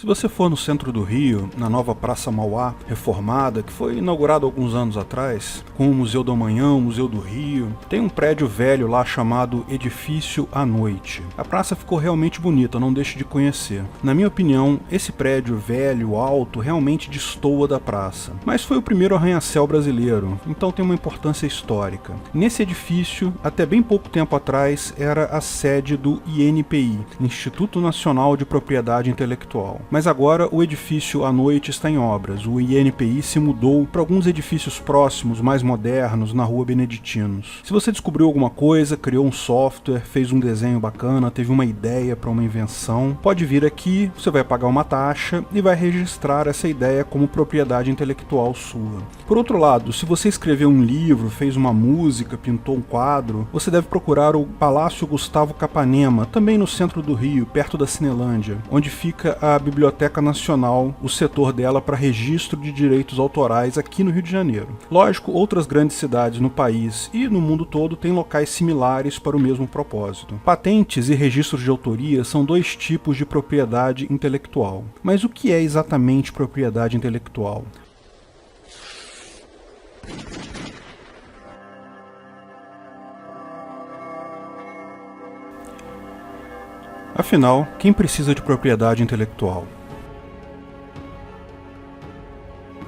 Se você for no centro do Rio, na nova Praça Mauá, reformada, que foi inaugurada alguns anos atrás, com o Museu do Amanhã, o Museu do Rio, tem um prédio velho lá chamado Edifício à Noite. A praça ficou realmente bonita, não deixe de conhecer. Na minha opinião, esse prédio velho, alto, realmente destoa da praça. Mas foi o primeiro arranha-céu brasileiro, então tem uma importância histórica. Nesse edifício, até bem pouco tempo atrás, era a sede do INPI, Instituto Nacional de Propriedade Intelectual. Mas agora o edifício à noite está em obras. O INPI se mudou para alguns edifícios próximos, mais modernos, na Rua Beneditinos. Se você descobriu alguma coisa, criou um software, fez um desenho bacana, teve uma ideia para uma invenção, pode vir aqui, você vai pagar uma taxa e vai registrar essa ideia como propriedade intelectual sua. Por outro lado, se você escreveu um livro, fez uma música, pintou um quadro, você deve procurar o Palácio Gustavo Capanema, também no centro do Rio, perto da Cinelândia, onde fica a Biblioteca Nacional, o setor dela para registro de direitos autorais aqui no Rio de Janeiro. Lógico, outras grandes cidades no país e no mundo todo têm locais similares para o mesmo propósito. Patentes e registros de autoria são dois tipos de propriedade intelectual. Mas o que é exatamente propriedade intelectual? Afinal, quem precisa de propriedade intelectual?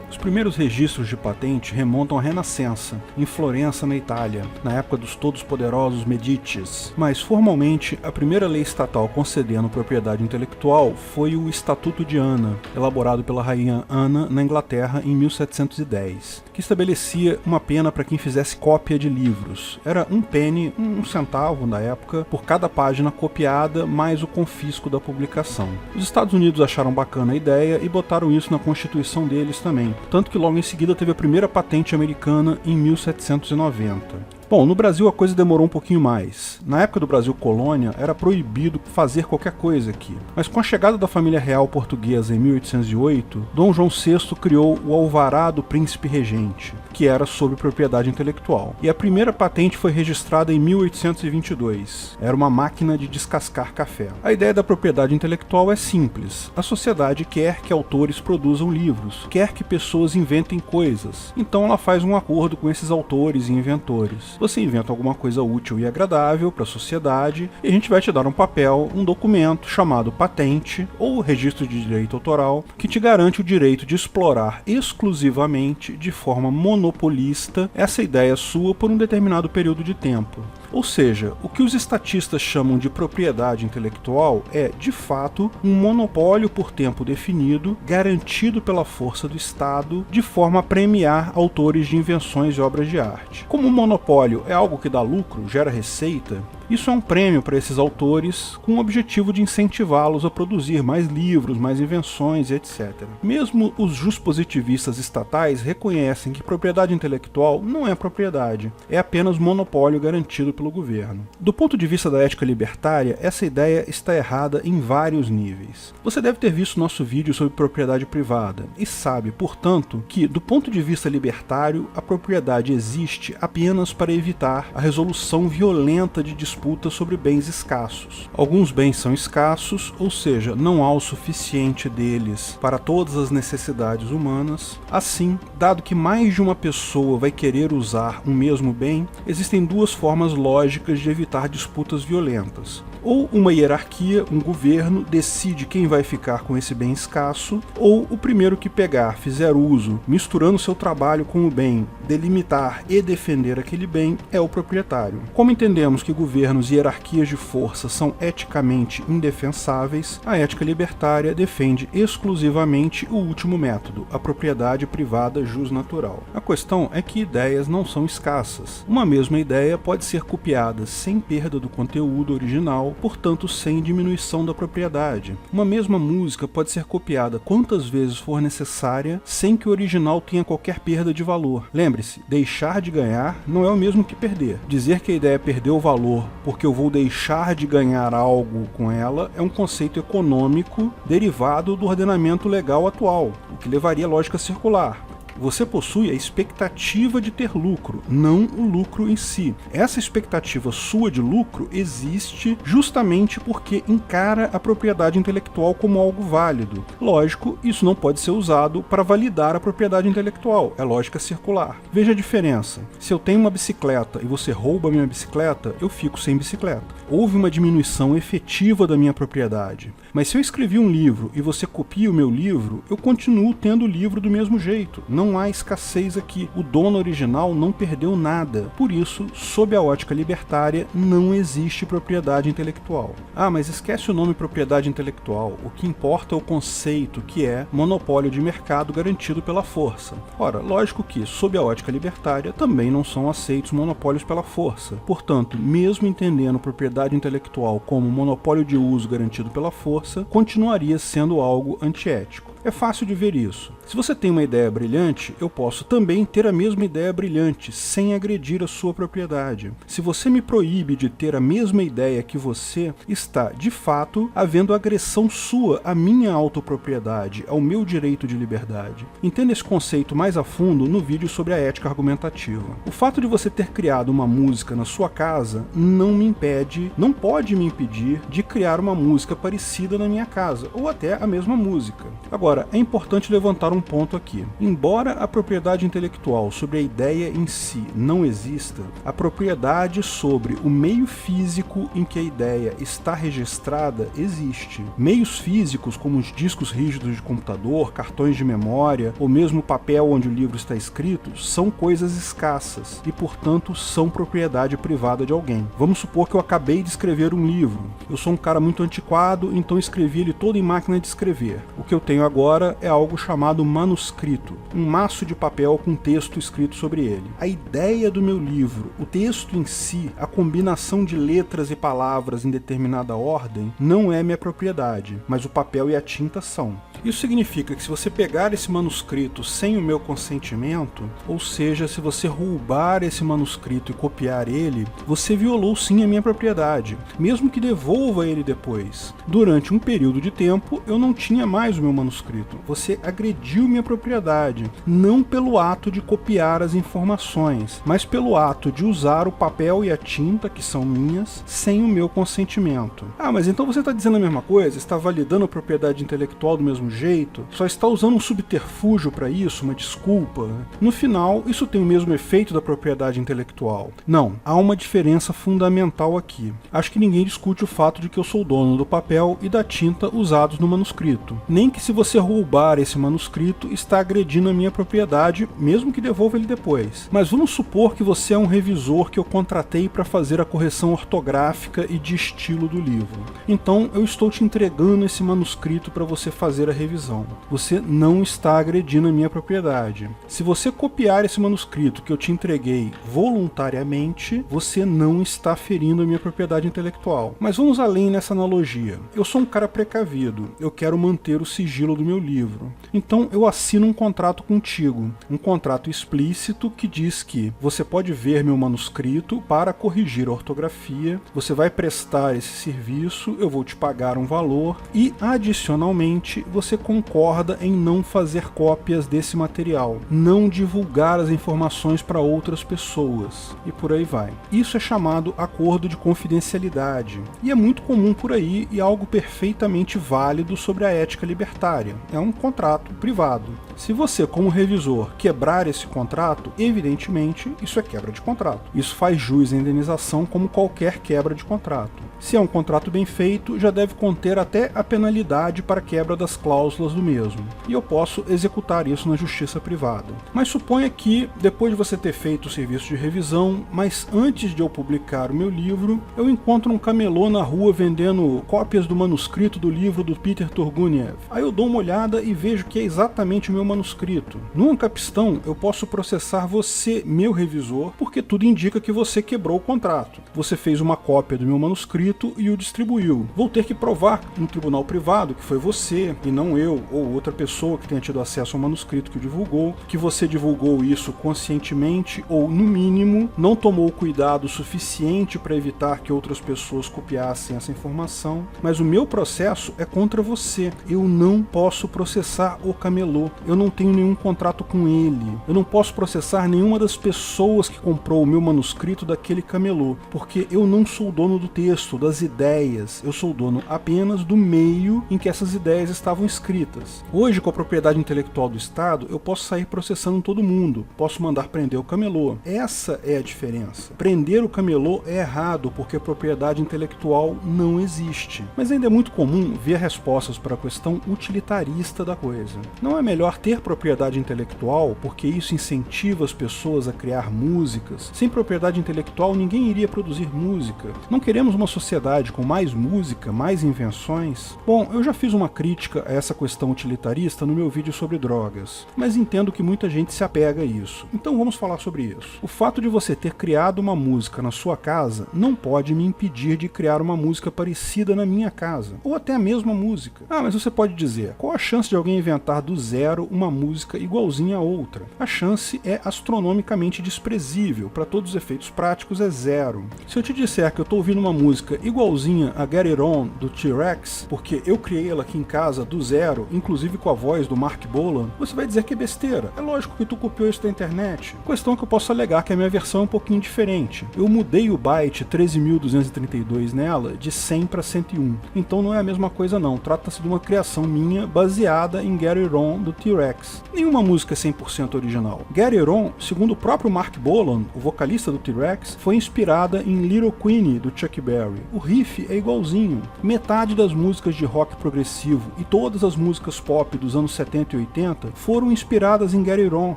Os primeiros registros de patente remontam à Renascença, em Florença, na Itália, na época dos todos-poderosos Medicis. Mas, formalmente, a primeira lei estatal concedendo propriedade intelectual foi o Estatuto de Ana, elaborado pela rainha Ana na Inglaterra em 1710, que estabelecia uma pena para quem fizesse cópia de livros. Era um penny, um centavo na época, por cada página copiada, mais o confisco da publicação. Os Estados Unidos acharam bacana a ideia e botaram isso na Constituição deles também, tanto que logo em seguida teve a primeira patente americana em 1790. Bom, no Brasil a coisa demorou um pouquinho mais. Na época do Brasil colônia, era proibido fazer qualquer coisa aqui. Mas com a chegada da família real portuguesa em 1808, Dom João VI criou o Alvará do Príncipe Regente, que era sobre propriedade intelectual. E a primeira patente foi registrada em 1822. Era uma máquina de descascar café. A ideia da propriedade intelectual é simples. A sociedade quer que autores produzam livros, quer que pessoas inventem coisas. Então ela faz um acordo com esses autores e inventores. Você inventa alguma coisa útil e agradável para a sociedade e a gente vai te dar um papel, um documento chamado patente ou registro de direito autoral que te garante o direito de explorar exclusivamente, de forma monopolista, essa ideia sua por um determinado período de tempo. Ou seja, o que os estatistas chamam de propriedade intelectual é, de fato, um monopólio por tempo definido, garantido pela força do Estado, de forma a premiar autores de invenções e obras de arte. Como o monopólio é algo que dá lucro, gera receita, isso é um prêmio para esses autores com o objetivo de incentivá-los a produzir mais livros, mais invenções e etc. Mesmo os juspositivistas estatais reconhecem que propriedade intelectual não é propriedade, é apenas monopólio garantido pelo governo. Do ponto de vista da ética libertária, essa ideia está errada em vários níveis. Você deve ter visto nosso vídeo sobre propriedade privada e sabe, portanto, que do ponto de vista libertário, a propriedade existe apenas para evitar a resolução violenta de disputas sobre bens escassos. Alguns bens são escassos, ou seja, não há o suficiente deles para todas as necessidades humanas. Assim, dado que mais de uma pessoa vai querer usar um mesmo bem, existem duas formas lógicas de evitar disputas violentas. Ou uma hierarquia, um governo, decide quem vai ficar com esse bem escasso, ou o primeiro que pegar, fizer uso, misturando seu trabalho com o bem, delimitar e defender aquele bem, é o proprietário. Como entendemos que governos e hierarquias de força são eticamente indefensáveis, a ética libertária defende exclusivamente o último método, a propriedade privada jusnatural. A questão é que ideias não são escassas. Uma mesma ideia pode ser copiada sem perda do conteúdo original, portanto sem diminuição da propriedade. Uma mesma música pode ser copiada quantas vezes for necessária, sem que o original tenha qualquer perda de valor. Lembre-se, deixar de ganhar não é o mesmo que perder. Dizer que a ideia perdeu valor porque eu vou deixar de ganhar algo com ela é um conceito econômico derivado do ordenamento legal atual, o que levaria à lógica circular. Você possui a expectativa de ter lucro, não o lucro em si. Essa expectativa sua de lucro existe justamente porque encara a propriedade intelectual como algo válido. Lógico, isso não pode ser usado para validar a propriedade intelectual, é lógica circular. Veja a diferença. Se eu tenho uma bicicleta e você rouba a minha bicicleta, eu fico sem bicicleta. Houve uma diminuição efetiva da minha propriedade. Mas se eu escrevi um livro e você copia o meu livro, eu continuo tendo o livro do mesmo jeito. Não há escassez aqui. O dono original não perdeu nada. Por isso, sob a ótica libertária, não existe propriedade intelectual. Ah, mas esquece o nome propriedade intelectual. O que importa é o conceito, que é monopólio de mercado garantido pela força. Ora, lógico que, sob a ótica libertária, também não são aceitos monopólios pela força. Portanto, mesmo entendendo propriedade intelectual como monopólio de uso garantido pela força, continuaria sendo algo antiético. É fácil de ver isso. Se você tem uma ideia brilhante, eu posso também ter a mesma ideia brilhante, sem agredir a sua propriedade. Se você me proíbe de ter a mesma ideia que você, está, de fato, havendo agressão sua à minha autopropriedade, ao meu direito de liberdade. Entenda esse conceito mais a fundo no vídeo sobre a ética argumentativa. O fato de você ter criado uma música na sua casa não pode me impedir de criar uma música parecida na minha casa, ou até a mesma música. Agora, é importante levantar um ponto aqui. Embora a propriedade intelectual sobre a ideia em si não exista, a propriedade sobre o meio físico em que a ideia está registrada existe. Meios físicos, como os discos rígidos de computador, cartões de memória, ou mesmo o papel onde o livro está escrito, são coisas escassas e, portanto, são propriedade privada de alguém. Vamos supor que eu acabei de escrever um livro. Eu sou um cara muito antiquado, então escrevi ele todo em máquina de escrever. O que eu tenho agora é algo chamado manuscrito, um maço de papel com texto escrito sobre ele. A ideia do meu livro, o texto em si, a combinação de letras e palavras em determinada ordem, não é minha propriedade, mas o papel e a tinta são. Isso significa que se você pegar esse manuscrito sem o meu consentimento, ou seja, se você roubar esse manuscrito e copiar ele, você violou sim a minha propriedade, mesmo que devolva ele depois. Durante um período de tempo, eu não tinha mais o meu manuscrito. Você agrediu minha propriedade, não pelo ato de copiar as informações, mas pelo ato de usar o papel e a tinta, que são minhas, sem o meu consentimento. Ah, mas então você está dizendo a mesma coisa? Está validando a propriedade intelectual do mesmo jeito? Só está usando um subterfúgio para isso, uma desculpa? No final, isso tem o mesmo efeito da propriedade intelectual. Não, há uma diferença fundamental aqui. Acho que ninguém discute o fato de que eu sou dono do papel e da tinta usados no manuscrito. Nem que se você roubar esse manuscrito, está agredindo a minha propriedade, mesmo que devolva ele depois. Mas vamos supor que você é um revisor que eu contratei para fazer a correção ortográfica e de estilo do livro. Então, eu estou te entregando esse manuscrito para você fazer a revisão. Você não está agredindo a minha propriedade. Se você copiar esse manuscrito que eu te entreguei voluntariamente, você não está ferindo a minha propriedade intelectual. Mas vamos além nessa analogia. Eu sou um cara precavido. Eu quero manter o sigilo do meu livro. Então eu assino um contrato contigo, um contrato explícito que diz que você pode ver meu manuscrito para corrigir a ortografia, você vai prestar esse serviço, eu vou te pagar um valor e, adicionalmente, você concorda em não fazer cópias desse material, não divulgar as informações para outras pessoas e por aí vai. Isso é chamado acordo de confidencialidade e é muito comum por aí e algo perfeitamente válido sobre a ética libertária. É um contrato privado. Se você, como revisor, quebrar esse contrato, evidentemente isso é quebra de contrato. Isso faz jus à indenização como qualquer quebra de contrato. Se é um contrato bem feito, já deve conter até a penalidade para quebra das cláusulas do mesmo. E eu posso executar isso na justiça privada. Mas suponha que, depois de você ter feito o serviço de revisão, mas antes de eu publicar o meu livro, eu encontro um camelô na rua vendendo cópias do manuscrito do livro do Peter Turguniev. Aí eu dou uma olhada e vejo que é exatamente o meu manuscrito. No ancapistão, eu posso processar você, meu revisor, porque tudo indica que você quebrou o contrato. Você fez uma cópia do meu manuscrito manuscrito e o distribuiu. Vou ter que provar no tribunal privado que foi você, e não eu, ou outra pessoa que tenha tido acesso ao manuscrito que o divulgou, que você divulgou isso conscientemente, ou, no mínimo, não tomou cuidado suficiente para evitar que outras pessoas copiassem essa informação. Mas o meu processo é contra você. Eu não posso processar o camelô. Eu não tenho nenhum contrato com ele. Eu não posso processar nenhuma das pessoas que comprou o meu manuscrito daquele camelô, porque eu não sou dono do texto, das ideias. Eu sou dono apenas do meio em que essas ideias estavam escritas. Hoje, com a propriedade intelectual do Estado, eu posso sair processando todo mundo. Posso mandar prender o camelô. Essa é a diferença. Prender o camelô é errado, porque a propriedade intelectual não existe. Mas ainda é muito comum ver respostas para a questão utilitarista da coisa. Não é melhor ter propriedade intelectual, porque isso incentiva as pessoas a criar músicas? Sem propriedade intelectual, ninguém iria produzir música. Não queremos uma sociedade com mais música, mais invenções? Bom, eu já fiz uma crítica a essa questão utilitarista no meu vídeo sobre drogas, mas entendo que muita gente se apega a isso. Então vamos falar sobre isso. O fato de você ter criado uma música na sua casa não pode me impedir de criar uma música parecida na minha casa, ou até a mesma música. Ah, mas você pode dizer, qual a chance de alguém inventar do zero uma música igualzinha a outra? A chance é astronomicamente desprezível, para todos os efeitos práticos é zero. Se eu te disser que eu estou ouvindo uma música igualzinha a Get It On do T-Rex, porque eu criei ela aqui em casa do zero, inclusive com a voz do Mark Bolan, você vai dizer que é besteira. É lógico que tu copiou isso da internet. Questão é que eu posso alegar que a minha versão é um pouquinho diferente. Eu mudei o byte 13.232 nela de 100 para 101. Então não é a mesma coisa não. Trata-se de uma criação minha baseada em Get It On do T-Rex. Nenhuma música é 100% original. Get It On, segundo o próprio Mark Bolan, o vocalista do T-Rex, foi inspirada em Little Queenie do Chuck Berry. O riff é igualzinho. Metade das músicas de rock progressivo e todas as músicas pop dos anos 70 e 80 foram inspiradas em Get It On.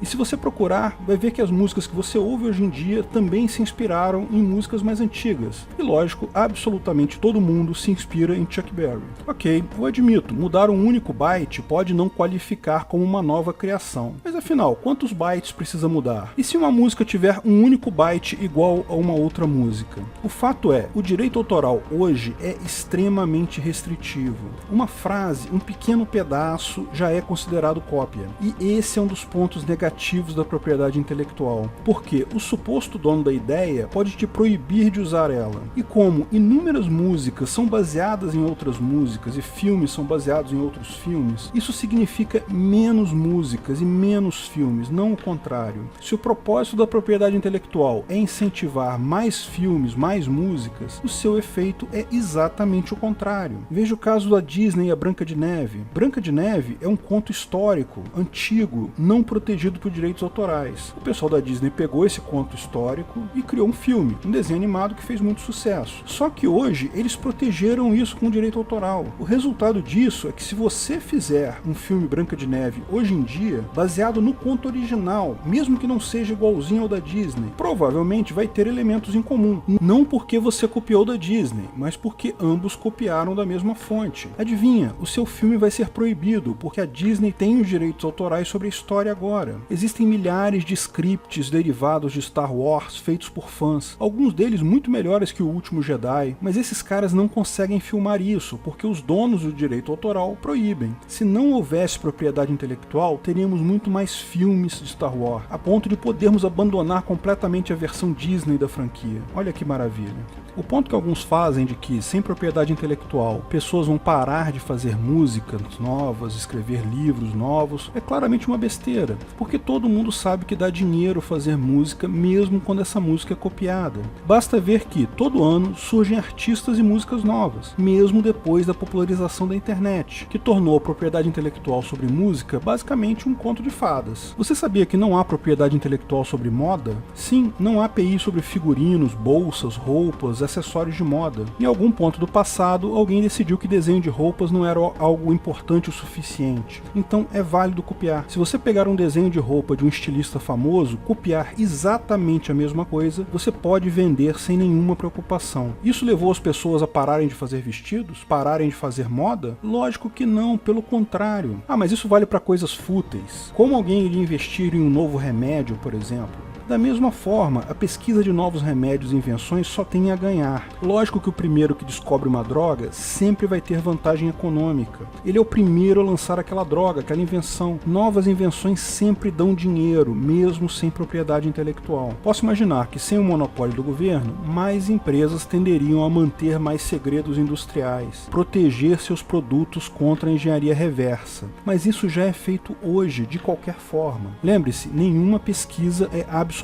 E se você procurar, vai ver que as músicas que você ouve hoje em dia também se inspiraram em músicas mais antigas. E lógico, absolutamente todo mundo se inspira em Chuck Berry. Ok, eu admito, mudar um único byte pode não qualificar como uma nova criação. Mas afinal, quantos bytes precisa mudar? E se uma música tiver um único byte igual a uma outra música? O fato é, o direito autoral hoje é extremamente restritivo. Uma frase, um pequeno pedaço já é considerado cópia. E esse é um dos pontos negativos da propriedade intelectual. Porque o suposto dono da ideia pode te proibir de usar ela. E como inúmeras músicas são baseadas em outras músicas e filmes são baseados em outros filmes, isso significa menos músicas e menos filmes, não o contrário. Se o propósito da propriedade intelectual é incentivar mais filmes, mais músicas, o seu efeito é exatamente o contrário. Veja o caso da Disney e a Branca de Neve. Branca de Neve é um conto histórico, antigo, não protegido por direitos autorais. O pessoal da Disney pegou esse conto histórico e criou um filme, um desenho animado que fez muito sucesso. Só que hoje eles protegeram isso com direito autoral. O resultado disso é que se você fizer um filme Branca de Neve hoje em dia, baseado no conto original, mesmo que não seja igualzinho ao da Disney, provavelmente vai ter elementos em comum. Não porque você copiou da Disney, mas porque ambos copiaram da mesma fonte. Adivinha, o seu filme vai ser proibido, porque a Disney tem os direitos autorais sobre a história agora. Existem milhares de scripts derivados de Star Wars feitos por fãs, alguns deles muito melhores que O Último Jedi, mas esses caras não conseguem filmar isso, porque os donos do direito autoral proíbem. Se não houvesse propriedade intelectual, teríamos muito mais filmes de Star Wars, a ponto de podermos abandonar completamente a versão Disney da franquia. Olha que maravilha. O ponto que alguns fazem de que, sem propriedade intelectual, pessoas vão parar de fazer músicas novas, escrever livros novos, é claramente uma besteira, porque todo mundo sabe que dá dinheiro fazer música mesmo quando essa música é copiada. Basta ver que, todo ano, surgem artistas e músicas novas, mesmo depois da popularização da internet, que tornou a propriedade intelectual sobre música basicamente um conto de fadas. Você sabia que não há propriedade intelectual sobre moda? Sim, não há API sobre figurinos, bolsas, roupas, acessórios de moda. Em algum ponto do passado, alguém decidiu que desenho de roupas não era algo importante o suficiente. Então é válido copiar. Se você pegar um desenho de roupa de um estilista famoso, copiar exatamente a mesma coisa, você pode vender sem nenhuma preocupação. Isso levou as pessoas a pararem de fazer vestidos? Pararem de fazer moda? Lógico que não, pelo contrário. Ah, mas isso vale para coisas fúteis. Como alguém iria investir em um novo remédio, por exemplo? Da mesma forma, a pesquisa de novos remédios e invenções só tem a ganhar. Lógico que o primeiro que descobre uma droga sempre vai ter vantagem econômica. Ele é o primeiro a lançar aquela droga, aquela invenção. Novas invenções sempre dão dinheiro, mesmo sem propriedade intelectual. Posso imaginar que sem o monopólio do governo, mais empresas tenderiam a manter mais segredos industriais, proteger seus produtos contra a engenharia reversa. Mas isso já é feito hoje, de qualquer forma. Lembre-se, nenhuma pesquisa é absolutamente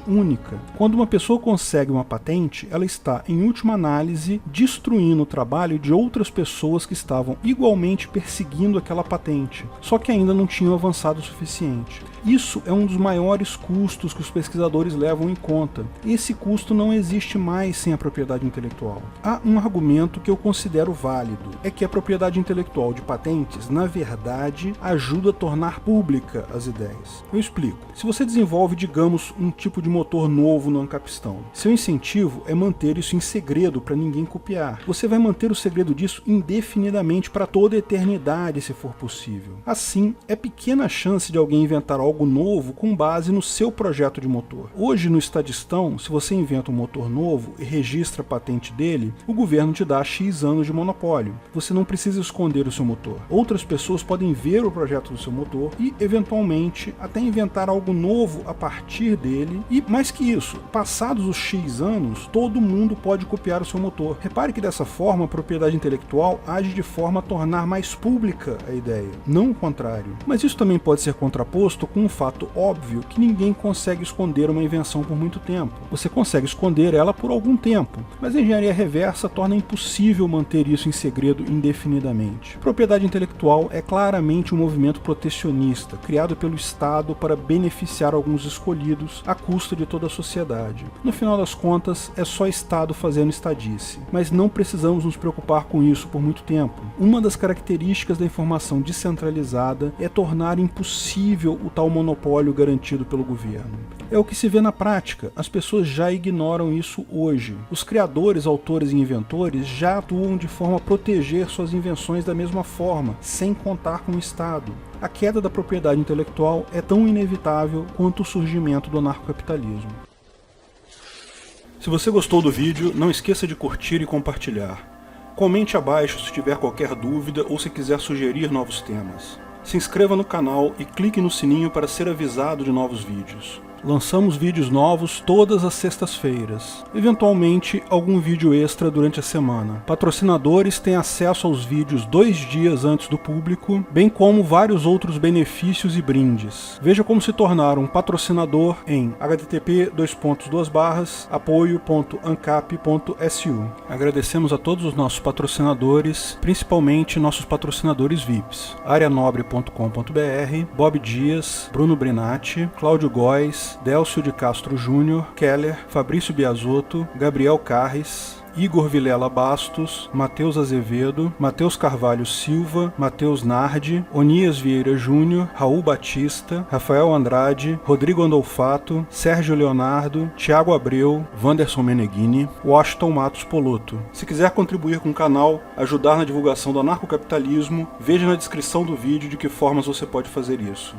única. Quando uma pessoa consegue uma patente, ela está, em última análise, destruindo o trabalho de outras pessoas que estavam igualmente perseguindo aquela patente, só que ainda não tinham avançado o suficiente. Isso é um dos maiores custos que os pesquisadores levam em conta. Esse custo não existe mais sem a propriedade intelectual. Há um argumento que eu considero válido, é que a propriedade intelectual de patentes, na verdade, ajuda a tornar pública as ideias. Eu explico. Se você desenvolve, digamos, um tipo de motor novo no Ancapistão, seu incentivo é manter isso em segredo para ninguém copiar. Você vai manter o segredo disso indefinidamente para toda a eternidade, se for possível. Assim, é pequena a chance de alguém inventar algo novo com base no seu projeto de motor. Hoje no Estadistão, se você inventa um motor novo e registra a patente dele, o governo te dá X anos de monopólio. Você não precisa esconder o seu motor. Outras pessoas podem ver o projeto do seu motor e, eventualmente, até inventar algo novo a partir dele. E, mais que isso, passados os X anos, todo mundo pode copiar o seu motor. Repare que dessa forma a propriedade intelectual age de forma a tornar mais pública a ideia, não o contrário. Mas isso também pode ser contraposto com um fato óbvio que ninguém consegue esconder uma invenção por muito tempo. Você consegue esconder ela por algum tempo, mas a engenharia reversa torna impossível manter isso em segredo indefinidamente. Propriedade intelectual é claramente um movimento protecionista, criado pelo Estado para beneficiar alguns escolhidos à custa de toda a sociedade. No final das contas, é só Estado fazendo estadice, mas não precisamos nos preocupar com isso por muito tempo. Uma das características da informação descentralizada é tornar impossível o tal monopólio garantido pelo governo. É o que se vê na prática, as pessoas já ignoram isso hoje. Os criadores, autores e inventores já atuam de forma a proteger suas invenções da mesma forma, sem contar com o Estado. A queda da propriedade intelectual é tão inevitável quanto o surgimento do anarcocapitalismo. Se você gostou do vídeo, não esqueça de curtir e compartilhar. Comente abaixo se tiver qualquer dúvida ou se quiser sugerir novos temas. Se inscreva no canal e clique no sininho para ser avisado de novos vídeos. Lançamos vídeos novos todas as sextas-feiras, eventualmente algum vídeo extra durante a semana. Patrocinadores têm acesso aos vídeos 2 dias antes do público, bem como vários outros benefícios e brindes. Veja como se tornar um patrocinador em http://apoio.ancap.su. Agradecemos a todos os nossos patrocinadores, principalmente nossos patrocinadores VIPs: arianobre.com.br, Bob Dias, Bruno Brinatti, Cláudio Góes, Délcio de Castro Júnior, Keller, Fabrício Biasotto, Gabriel Carres, Igor Vilela Bastos, Matheus Azevedo, Matheus Carvalho Silva, Matheus Nardi, Onias Vieira Júnior, Raul Batista, Rafael Andrade, Rodrigo Andolfato, Sérgio Leonardo, Thiago Abreu, Wanderson Meneghini, Washington Matos Poloto. Se quiser contribuir com o canal, ajudar na divulgação do anarcocapitalismo, veja na descrição do vídeo de que formas você pode fazer isso.